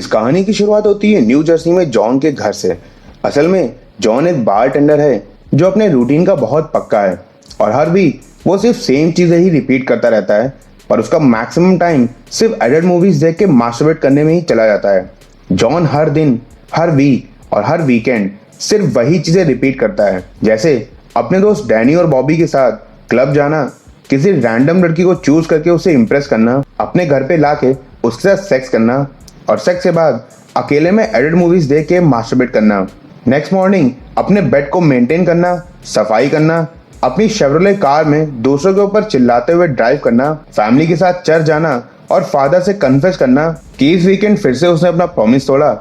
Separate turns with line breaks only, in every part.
इस कहानी की शुरुआत होती है न्यू जर्सी में जॉन के घर से। असल में जॉन एक बार टेंडर है जो अपने रूटीन का बहुत पक्का है और हर वीक वो सिर्फ सेम चीजें ही रिपीट करता रहता है, पर उसका मैक्सिमम टाइम सिर्फ एडल्ट मूवीज देख के मास्टरबेट करने में ही चला जाता है। जॉन हर दिन, हर वीक और हर वीकेंड सिर्फ वही चीजें रिपीट करता है, जैसे अपने दोस्त डैनी और बॉबी के साथ क्लब जाना, किसी रैंडम लड़की को चूज करके उसे इम्प्रेस करना, अपने घर पे लाके उसके साथ सेक्स करना और सेक्स के बाद अकेले में एडिट मूवीज देख के मास्टरबेट करना। नेक्स्ट मॉर्निंग अपने बेड को मेंटेन करना, सफाई करना, अपनी शेवरोले कार में दूसरों के ऊपर चिल्लाते हुए ड्राइव करना, फैमिली के साथ चर्च जाना और फादर से कन्फेस करना कि इस वीकेंड फिर से उसने अपना प्रॉमिस तोड़ा,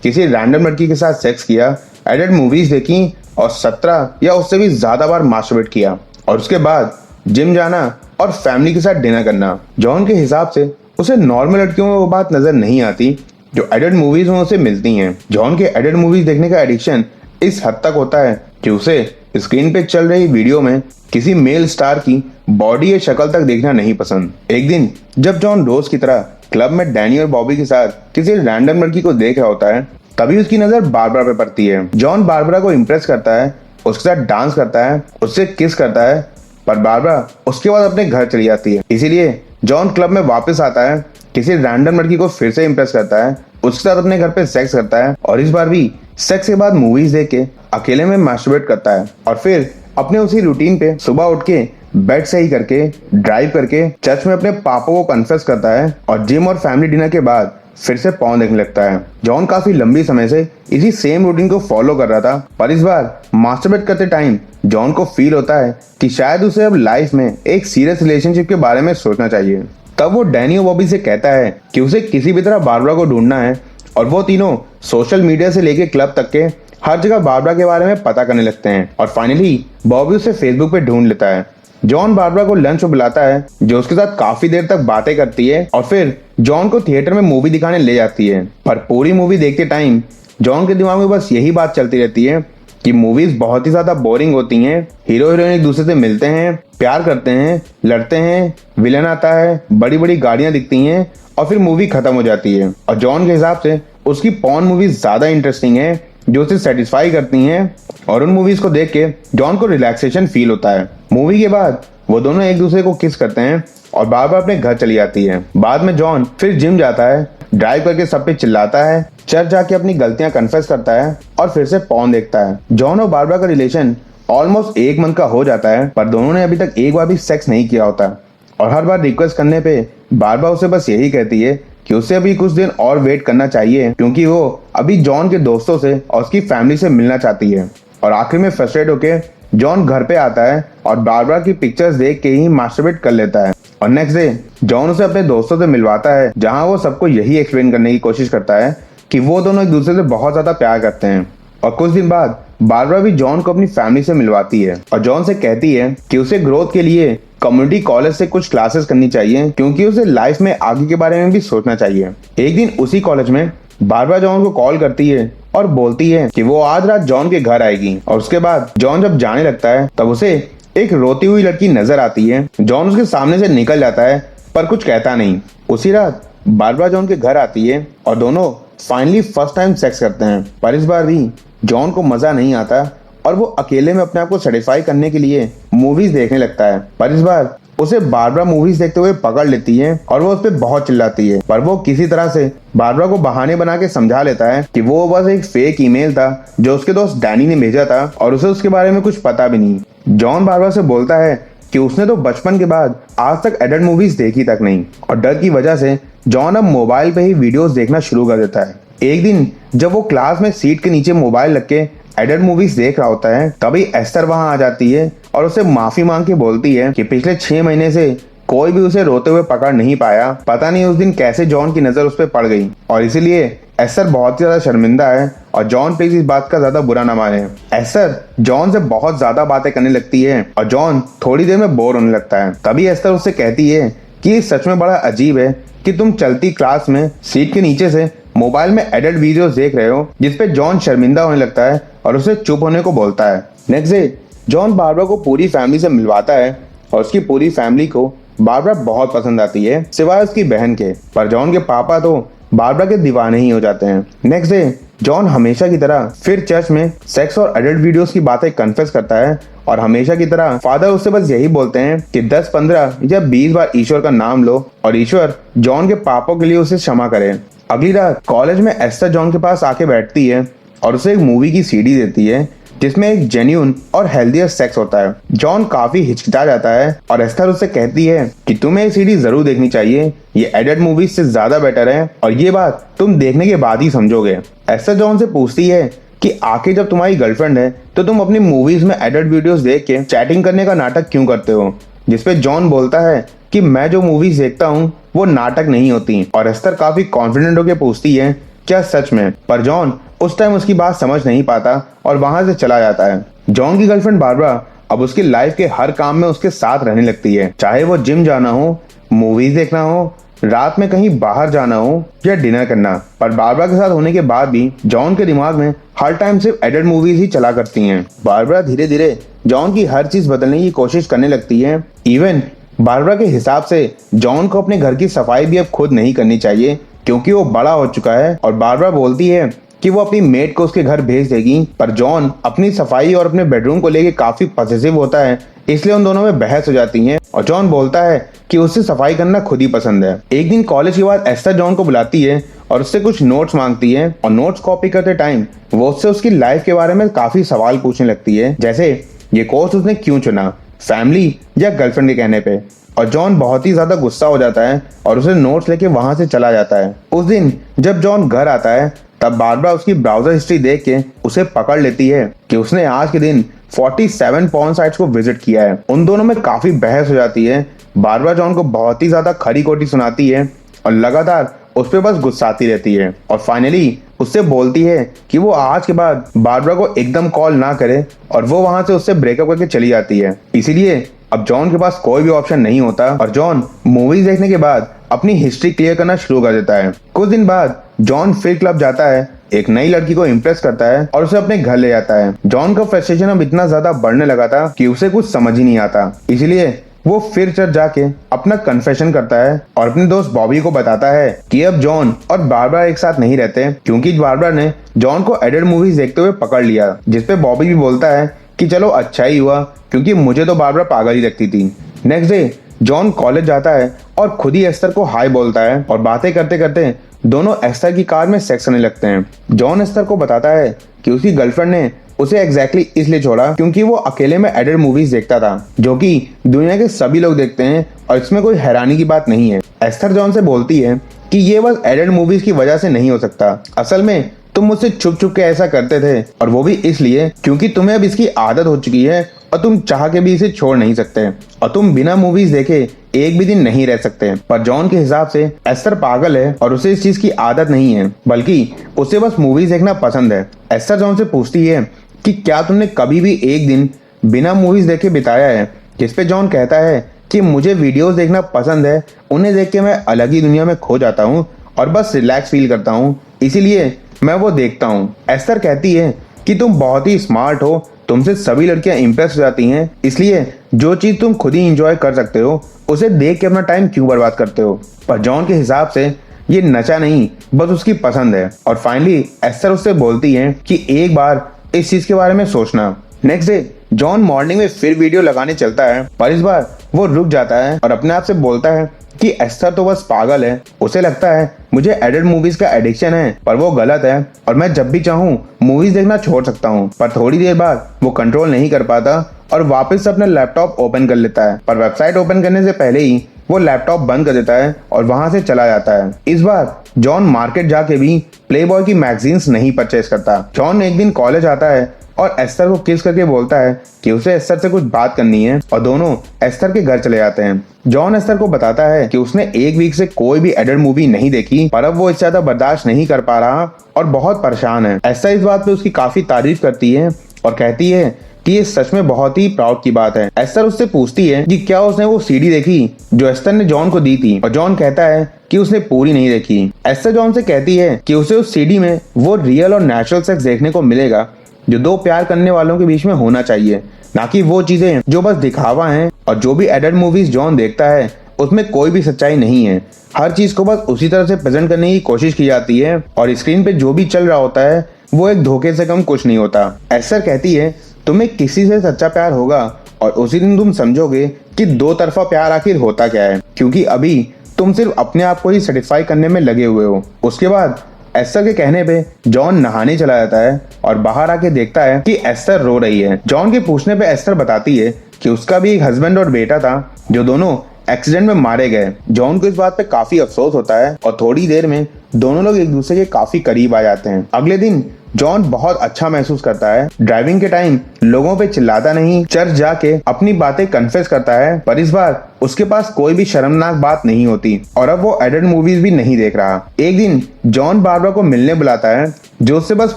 किसी रैंडम लड़की के साथ सेक्स किया, एडिट मूवीज देखी और 17 या उससे भी ज्यादा बार मास्टरबेट किया और उसके बाद जिम जाना और फैमिली के साथ डिनर करना। जॉन के हिसाब से उसे नॉर्मल लड़कियों में वो बात नजर नहीं आती जो एडिट मूवीज में उसे मिलती हैं। जॉन के एडिट मूवीज देखने का एडिक्शन इस हद तक होता है कि उसे स्क्रीन पे चल रही वीडियो में किसी मेल स्टार की बॉडी या शक्ल तक देखना नहीं पसंद। एक दिन जब जॉन रोज की तरह क्लब में डैनी और बॉबी के साथ किसी रैंडम लड़की को देख रहा होता है, तभी उसकी नजर बारबरा पे पड़ती है। जॉन बारबरा को इम्प्रेस करता है, उसके साथ डांस करता है, उससे किस करता है, पर बारबरा उसके बाद अपने घर चली जाती है। इसीलिए जॉन क्लब में वापस आता है, किसी रैंडम लड़की को फिर से इम्प्रेस करता है, उसके साथ अपने घर पे सेक्स करता है और इस बार भी सेक्स के बाद मूवीज देख के अकेले में मास्टरबेट करता है और फिर अपने उसी रूटीन पे सुबह उठ के बेड सही करके, ड्राइव करके चर्च में अपने पापा को कन्फेस करता है और जिम और फैमिली डिनर के बाद फिर से पॉर्न देखने लगता है। जॉन काफी लंबी समय से इसी सेम रूटीन को फॉलो कर रहा था, पर इस बार मास्टरबेट करते टाइम जॉन को फील होता है कि शायद उसे अब लाइफ में एक सीरियस रिलेशनशिप के बारे में सोचना चाहिए। तब वो डैनी और बॉबी से कहता है कि उसे किसी भी तरह बारबरा को ढूंढना है और वो तीनों सोशल मीडिया से लेके क्लब तक के हर जगह बारबरा के बारे में पता करने लगते हैं और फाइनली बॉबी उसे फेसबुक पे ढूंढ लेता है। जॉन बारबरा को लंच में बुलाता है, जो उसके साथ काफी देर तक बातें करती है और फिर जॉन को थिएटर में मूवी दिखाने ले जाती है। पर पूरी मूवी देखते टाइम जॉन के दिमाग में बस यही बात चलती रहती है कि मूवीज बहुत ही ज्यादा बोरिंग होती हैं। हीरो हीरोइन एक दूसरे से मिलते हैं, प्यार करते हैं, लड़ते हैं, विलन आता है, बड़ी बड़ी गाड़ियां दिखती हैं और फिर मूवी खत्म हो जाती है। और जॉन के हिसाब से उसकी पॉर्न मूवीज ज्यादा इंटरेस्टिंग है, जो उसे सेटिस्फाई करती हैं और उन मूवीज को देख के जॉन को रिलैक्सेशन फील होता है। मूवी के बाद वो दोनों एक दूसरे को किस करते हैं और बार बार अपने घर चली जाती है। बाद में जॉन फिर जिम जाता है, ड्राइव करके सब पे चिल्लाता है, चर्च जाके अपनी गलतियां कन्फेस करता है और फिर से पॉर्न देखता है। जॉन और बारबरा का रिलेशन ऑलमोस्ट 1 मंथ का हो जाता है, पर दोनों ने अभी तक एक बार भी सेक्स नहीं किया होता और हर बार रिक्वेस्ट करने पे बारबरा उसे बस यही कहती है कि उसे अभी कुछ दिन और वेट करना चाहिए, क्योंकि वो अभी जॉन के दोस्तों से और उसकी फैमिली से मिलना चाहती है। और आखिर में फ्रस्ट्रेट होके जॉन घर पे आता है और बारबरा की पिक्चर्स देख के ही मास्टरबेट कर लेता है और नेक्स्ट डे जॉन उसे अपने दोस्तों से मिलवाता है, जहां वो सबको यही एक्सप्लेन करने की कोशिश करता है कि वो दोनों एक दूसरे से बहुत ज्यादा प्यार करते हैं। और कुछ दिन बाद बारबरा भी जॉन को अपनी फैमिली से मिलवाती है और जॉन से कहती है कि उसे ग्रोथ के लिए कम्युनिटी कॉलेज से कुछ क्लासेस करनी चाहिए, क्योंकि उसे लाइफ में आगे के बारे में भी सोचना चाहिए। एक दिन उसी कॉलेज में बारबरा जॉन को कॉल करती है और बोलती है कि वो आज रात जॉन के घर आएगी और उसके बाद जॉन जब जाने लगता है तब उसे एक रोती हुई लड़की नजर आती है। जॉन उसके सामने से निकल जाता है पर कुछ कहता नहीं। उसी रात बारबरा जॉन के घर आती है और दोनों फाइनली फर्स्ट टाइम सेक्स करते हैं, पर इस बार भी जॉन को मजा नहीं आता और वो अकेले में अपने आप को सेटिस्फाई करने के लिए मूवीज देखने लगता है। पर इस बार उसे बारबरा मूवीज देखते हुए पकड़ लेती है और वो उस पर बहुत चिल्लाती है, पर वो किसी तरह से बारबरा को बहाने बना के समझा लेता है कि वो बस एक फेक ईमेल था जो उसके दोस्त डैनी ने भेजा था और उसे उसके बारे में कुछ पता भी नहीं। जॉन बारबरा से बोलता है कि उसने तो बचपन के बाद आज तक एडल्ट मूवीज देखी तक नहीं और डर की वजह से जॉन अब मोबाइल पे ही वीडियोस देखना शुरू कर देता है। एक दिन जब वो क्लास में सीट के नीचे मोबाइल रख के एडल्ट मूवीज देख रहा होता है, तभी एस्तर वहां आ जाती है और उसे माफी मांग के बोलती है कि पिछले 6 महीने से कोई भी उसे रोते हुए पकड़ नहीं पाया, पता नहीं उस दिन कैसे जॉन की नजर उस पर पड़ गई और इसीलिए एस्तर बहुत ही ज्यादा शर्मिंदा है और जॉन प्लीज इस बात का ज्यादा बुरा ना माने। एस्तर जॉन से बहुत ज्यादा बातें करने लगती है और जॉन थोड़ी देर में बोर होने लगता है। तभी एस्तर उससे कहती है कि ये सच में बड़ा अजीब है कि तुम चलती क्लास में सीट के नीचे से मोबाइल में एडल्ट वीडियोस देख रहे हो, जिसपे जॉन शर्मिंदा होने लगता है और उसे चुप होने को बोलता है। नेक्स्ट डे जॉन बारबरा को पूरी फैमिली से मिलवाता है और उसकी पूरी फैमिली को बारबरा बहुत पसंद आती है, सिवाय उसकी बहन के। पर जॉन के पापा तो बारबरा के दीवाने ही हो जाते हैं। नेक्स्ट डे जॉन हमेशा की तरह फिर चर्च में सेक्स और एडल्ट वीडियोस की बातें कन्फेस करता है और हमेशा की तरह फादर उससे बस यही बोलते हैं कि 10, 15 या 20 बार ईश्वर का नाम लो और ईश्वर जॉन के पापों के लिए उसे क्षमा करे। अगली रात कॉलेज में एस्टर जॉन के पास आके बैठती है और उसे एक मूवी की सीडी देती है जिसमें एक जेन्युइन और हेल्दियर सेक्स होता है। जॉन काफी हिचकिचा जाता है और एस्टर उससे कहती है कि तुम्हें ये सीडी जरूर देखनी चाहिए, ये एडल्ट मूवीज से ज्यादा बेटर है और ये बात तुम देखने के बाद ही समझोगे। एस्टर जॉन से पूछती है कि आखिर जब तुम्हारी गर्लफ्रेंड है तो तुम अपनी मूवीज में एडल्ट वीडियोस देख के चैटिंग करने का नाटक क्यों करते हो, जिसपे जॉन बोलता है कि मैं जो मूवीज देखता हूँ वो नाटक नहीं होती और एस्टर काफी कॉन्फिडेंट होकर पूछती है क्या सच में, पर जॉन उस टाइम उसकी बात समझ नहीं पाता और वहां से चला जाता है। जॉन की गर्लफ्रेंड बारबरा अब उसकी लाइफ के हर काम में उसके साथ रहने लगती है, चाहे वो जिम जाना हो, मूवीज देखना हो, रात में कहीं बाहर जाना हो या डिनर करना। पर बारबरा के साथ होने के बाद भी जॉन के दिमाग में हर टाइम सिर्फ एडल्ट मूवीज ही चला करती हैं। बारबरा धीरे धीरे जॉन की हर चीज बदलने की कोशिश करने लगती है। इवन बारबरा के हिसाब से जॉन को अपने घर की सफाई भी अब खुद नहीं करनी चाहिए क्योंकि वो बड़ा हो चुका है और बारबरा बोलती है कि वो अपनी मेड को उसके घर भेज देगी। पर जॉन अपनी सफाई और अपने बेडरूम को लेके काफी पॉसेसिव होता है, इसलिए उन दोनों में बहस हो जाती है और जॉन बोलता है कि उसे सफाई करना खुद ही पसंद है। एक दिन कॉलेज के बाद एस्टर जॉन को बुलाती है और उससे कुछ नोट्स मांगती है और नोट्स कॉपी करते टाइम वो उससे उसकी लाइफ के बारे में काफी सवाल पूछने लगती है, जैसे ये कोर्स उसने क्यों चुना, फैमिली या गर्लफ्रेंड के कहने पे। और जॉन बहुत ही ज्यादा गुस्सा हो जाता है और उसे नोट्स लेके वहां से चला जाता है। उस दिन जब जॉन घर आता है तब बारबरा उसकी ब्राउजर हिस्ट्री देख के उसे पकड़ लेती है कि उसने आज के दिन 47 पॉर्न साइट्स को विजिट किया है। उन दोनों में काफी बहस हो जाती है। बारबरा जॉन को बहुत ही ज्यादा खरी खोटी सुनाती है और लगातार उस पर बस गुस्साती रहती है और फाइनली उससे बोलती है कि वो आज के बाद बारबरा को एकदम कॉल ना करे और वो वहां से उससे ब्रेकअप करके चली जाती है। इसीलिए अब जॉन के पास कोई भी ऑप्शन नहीं होता और जॉन मूवीज देखने के बाद अपनी हिस्ट्री क्लियर करना शुरू कर देता है। कुछ दिन बाद जॉन फिर क्लब जाता है, एक नई लड़की को इम्प्रेस करता है और उसे अपने घर ले जाता है। जॉन का फ्रस्ट्रेशन अब इतना ज्यादा बढ़ने लगा था कि उसे कुछ समझ ही नहीं आता, इसलिए वो फिर चर्च जाके अपना कन्फेशन करता है और अपने दोस्त बॉबी को बताता है कि अब जॉन और बारबरा एक साथ नहीं रहते क्योंकि बारबरा ने जॉन को एडल्ट मूवीज देखते हुए पकड़ लिया, जिसपे बॉबी भी बोलता है कि चलो अच्छा ही हुआ क्योंकि मुझे तो बारबरा पागल ही लगती थी। नेक्स्ट डे जॉन कॉलेज जाता है और खुद ही एस्टर को हाय बोलता है और बातें करते करते दोनों एस्टर की कार में सेक्स करने लगते हैं। जॉन एस्टर को बताता है कि उसकी गर्लफ्रेंड ने उसे एग्जैक्टली इसलिए छोड़ा क्योंकि वो अकेले में एडल्ट मूवीज देखता था, जो कि दुनिया के सभी लोग देखते हैं और इसमें कोई हैरानी की बात नहीं है। एस्टर जॉन से बोलती है कि ये बस एडल्ट मूवीज की वजह से नहीं हो सकता, असल में तुम मुझसे छुप छुप के ऐसा करते थे और वो भी इसलिए क्योंकि तुम्हें अब इसकी आदत हो चुकी है और तुम चाह के भी इसे छोड़ नहीं सकते और तुम बिना मूवीज देखे एक भी दिन नहीं रह सकते। पर जॉन के हिसाब से एस्टर पागल है और उसे इस चीज की आदत नहीं है, बल्कि उसे बस मूवीज देखना पसंद है। एस्टर जॉन से पूछती है कि क्या तुमने कभी भी एक दिन बिना मूवीज देखे बिताया है, जिसपे जॉन कहता है कि मुझे वीडियोस देखना पसंद है, उन्हें देख के मैं अलग ही दुनिया में खो जाता हूँ और बस रिलैक्स फील करता हूँ, इसीलिए मैं वो देखता हूँ। एस्टर कहती है कि तुम बहुत ही स्मार्ट हो, तुमसे सभी लड़कियां इंप्रेस हो जाती हैं, इसलिए जो चीज तुम खुद ही इंजॉय कर सकते हो उसे देख के अपना टाइम क्यों बर्बाद करते हो। पर जॉन के हिसाब से ये नशा नहीं, बस उसकी पसंद है। और फाइनली एस्टर उससे बोलती है कि एक बार इस चीज के बारे में सोचना। नेक्स्ट डे जॉन मॉर्निंग में फिर वीडियो लगाने चलता है, पर इस बार वो रुक जाता है और अपने आप से बोलता है कि एस्टर तो बस पागल है, उसे लगता है मुझे एडल्ट मूवीज का एडिक्शन है, पर वो गलत है और मैं जब भी चाहूँ मूवीज देखना छोड़ सकता हूँ। पर थोड़ी देर बाद वो कंट्रोल नहीं कर पाता और वापस अपना लैपटॉप ओपन कर लेता है, पर वेबसाइट ओपन करने से पहले ही वो लैपटॉप बंद कर देता है और वहां से चला जाता है। इस बार जॉन मार्केट जाके भी प्लेबॉय की मैगजीन्स नहीं परचेज करता। जॉन एक दिन कॉलेज आता है और एस्टर को किस करके बोलता है कि उसे एस्टर से कुछ बात करनी है और दोनों एस्टर के घर चले जाते हैं। जॉन एस्टर को बताता है कि उसने एक वीक से कोई भी एडल्ट मूवी नहीं देखी, पर अब वो इससे ज्यादा बर्दाश्त नहीं कर पा रहा और बहुत परेशान है। एस्टर इस बात पे उसकी काफी तारीफ करती है और कहती है कि ये सच में बहुत ही प्राउड की बात है। एस्टर उससे पूछती है कि क्या उसने वो सीडी देखी जो एस्टर ने जॉन को दी थी, और जॉन कहता है कि उसने पूरी नहीं देखी। एस्टर जॉन से कहती है कि उसे उस सीडी में वो रियल और नेचुरल सेक्स देखने को मिलेगा जो दो प्यार करने वालों के बीच में होना चाहिए, ना कि वो चीजें जो बस दिखावा हैं। और जो भी एडल्ट मूवीज जॉन देखता है उसमें कोई भी सच्चाई नहीं है। हर चीज को बस उसी तरह से प्रेजेंट करने की कोशिश की जाती है और स्क्रीन पे जो भी चल रहा होता है वो एक धोखे से कम कुछ नहीं होता। एस्थर कहती है तुम्हें किसी से सच्चा प्यार होगा और उसी दिन तुम समझोगे कि दो तरफा प्यार आखिर होता क्या है, क्योंकि अभी तुम सिर्फ अपने आप को ही सेटिस्फाई करने में लगे हुए हो। उसके बाद एस्थर के कहने पे जॉन नहाने चला जाता है और बाहर आके देखता है कि एस्थर रो रही है। जॉन के पूछने पे एस्थर बताती है कि उसका भी एक हस्बैंड और बेटा था जो दोनों एक्सीडेंट में मारे गए। जॉन को इस बात पे काफी अफसोस होता है और थोड़ी देर में दोनों लोग एक दूसरे के काफी करीब आ जाते हैं। अगले दिन जॉन बहुत अच्छा महसूस करता है। ड्राइविंग के टाइम लोगों पे चिल्लाता नहीं, चर्च जाके अपनी बातें कन्फेस करता है, पर इस बार उसके पास कोई भी शर्मनाक बात नहीं होती और अब वो एडल्ट मूवीज भी नहीं देख रहा। एक दिन जॉन बारबरा को मिलने बुलाता है जो उससे बस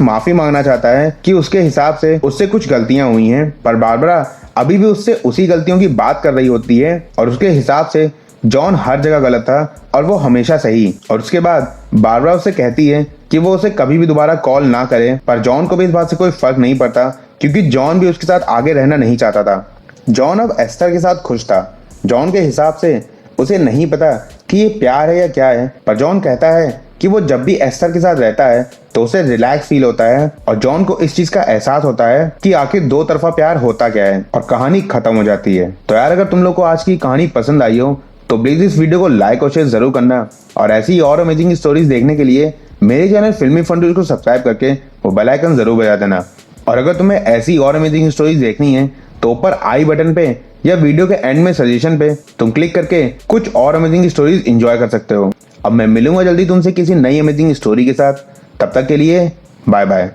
माफी मांगना चाहता है कि उसके हिसाब से उससे कुछ गलतियां हुई हैं, पर बारबरा अभी भी उससे उसी गलतियों की बात कर रही होती है और उसके हिसाब से जॉन हर जगह गलत था और वो हमेशा सही। और उसके बाद बारबरा उससे कहती है कि वो उसे कभी भी दोबारा कॉल ना करे, पर जॉन को भी इस बात से कोई फर्क नहीं पड़ता क्योंकि जॉन भी उसके साथ आगे रहना नहीं चाहता था। जॉन अब एस्थर के साथ खुश था। जॉन के हिसाब से उसे नहीं पता कि ये प्यार है या क्या है, पर जॉन कहता है कि वो जब भी एस्थर के साथ रहता है तो उसे रिलैक्स फील होता है और जॉन को इस चीज का एहसास होता है कि आखिर दो तरफा प्यार होता क्या है और कहानी खत्म हो जाती है। तो यार अगर तुम लोग को आज की कहानी पसंद आई हो तो प्लीज इस वीडियो को लाइक और शेयर जरूर करना और ऐसी और अमेजिंग स्टोरीज देखने के लिए मेरे चैनल फिल्मी फन को सब्सक्राइब करके वो बेल आइकन जरूर बजा देना। और अगर तुम्हें ऐसी और अमेजिंग स्टोरीज देखनी है तो ऊपर आई बटन पे या वीडियो के एंड में सजेशन पे तुम क्लिक करके कुछ और अमेजिंग स्टोरीज एंजॉय कर सकते हो। अब मैं मिलूंगा जल्दी तुमसे किसी नई अमेजिंग स्टोरी के साथ, तब तक के लिए बाय बाय।